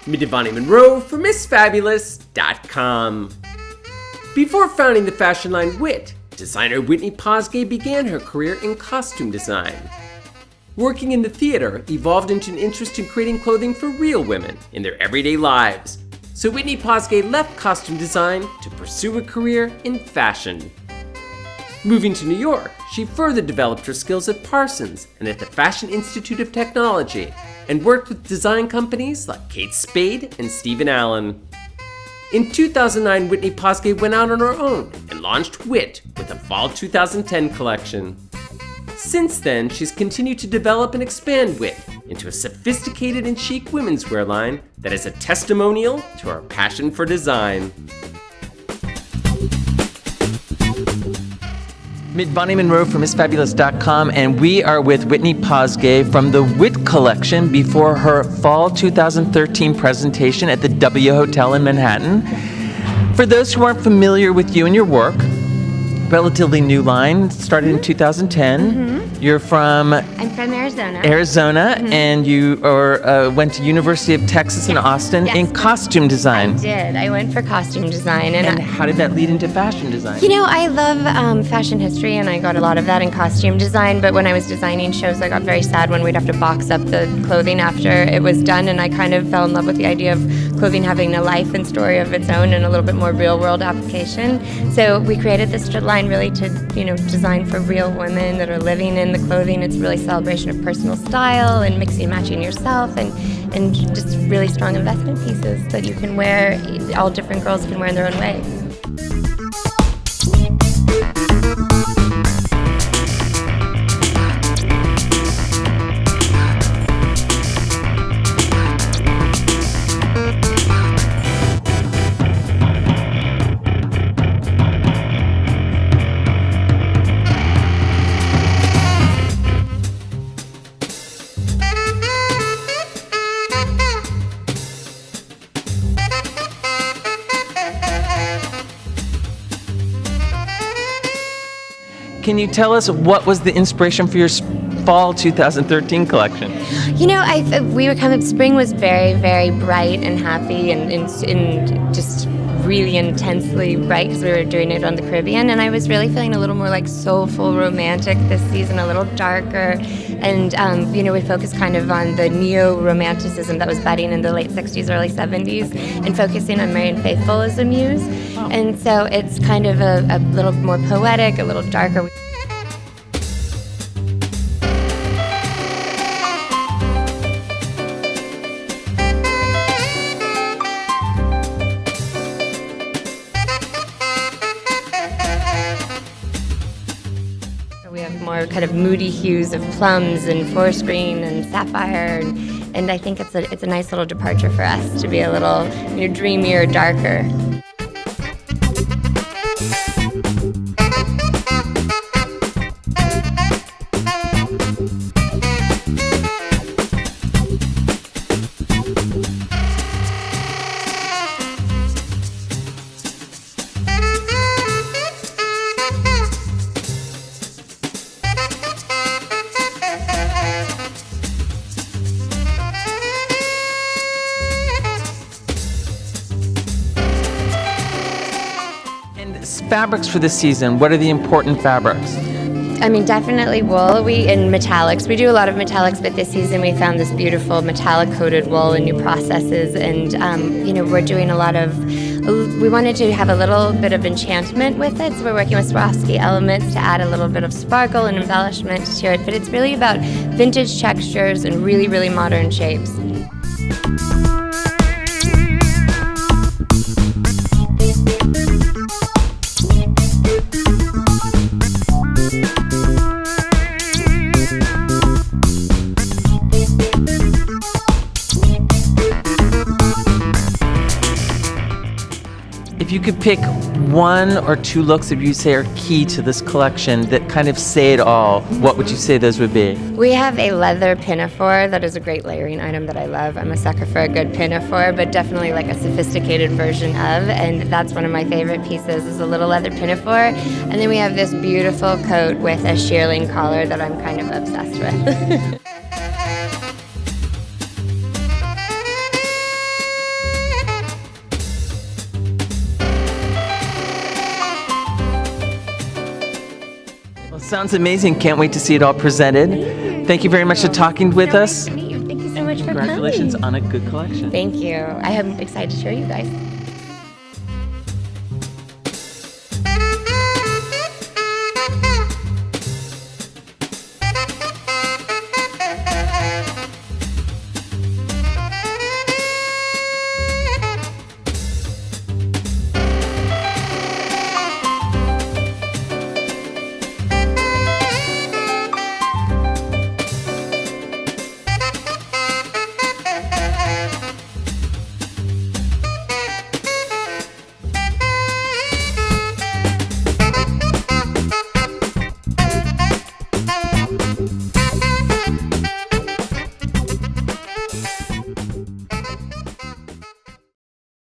Meet Devani Monroe for MissFabulous.com. Before founding the fashion line WHIT, designer Whitney Pozgay began her career in costume design. Working in the theater evolved into an interest in creating clothing for real women in their everyday lives. So Whitney Pozgay left costume design to pursue a career in fashion. Moving to New York, she further developed her skills at Parsons and at the Fashion Institute of Technology, and worked with design companies like Kate Spade and Stephen Allen. In 2009, Whitney Pozgay went out on her own and launched WHIT with a fall 2010 collection. Since then, she's continued to develop and expand WHIT into a sophisticated and chic women's wear line that is a testimonial to our passion for design. Meet Devani Monroe from MissFabulous.com, and we are with Whitney Pozgay from the WHIT collection before her fall 2013 presentation at the W Hotel in Manhattan. For those who aren't familiar with you and your work, relatively new line, started in 2010. You're from? I'm from Arizona. And you went to University of Texas in Austin in costume design. I did. I went for costume design. And how did that lead into fashion design? You know, I love fashion history, and I got a lot of that in costume design, but when I was designing shows, I got very sad when we'd have to box up the clothing after it was done, and I kind of fell in love with the idea of clothing having a life and story of its own and a little bit more real-world application. So we created this line really to, design for real women that are living in the clothing. It's really a celebration of personal style and mixing and matching yourself, and just really strong investment pieces that you can wear, all different girls can wear in their own way. Can you tell us what was the inspiration for your fall 2013 collection? Spring was very, very bright and happy and just really intensely bright because we were doing it on the Caribbean, and I was really feeling a little more like soulful, romantic this season, a little darker, and we focused kind of on the neo-romanticism that was budding in the late 60s, early 70s, and focusing on Marianne Faithfull as a muse, and so it's kind of a little more poetic, a little darker. We have more kind of moody hues of plums and forest green and sapphire, and I think it's a nice little departure for us to be a little dreamier, darker. Fabrics for this season, what are the important fabrics? Definitely wool. In metallics. We do a lot of metallics, but this season we found this beautiful metallic coated wool and new processes, and we're doing a lot of. We wanted to have a little bit of enchantment with it, so we're working with Swarovski elements to add a little bit of sparkle and embellishment to it. But it's really about vintage textures and really, really modern shapes. If you could pick one or two looks that you say are key to this collection that kind of say it all, what would you say those would be? We have a leather pinafore that is a great layering item that I love. I'm a sucker for a good pinafore, but definitely like a sophisticated version of, and that's one of my favorite pieces is a little leather pinafore. And then we have this beautiful coat with a shearling collar that I'm kind of obsessed with. sounds amazing. Can't wait to see it all presented. Thank you very much for talking with us. Thank you so much for Congratulations coming. on a good collection. Thank you. I am excited to show you guys.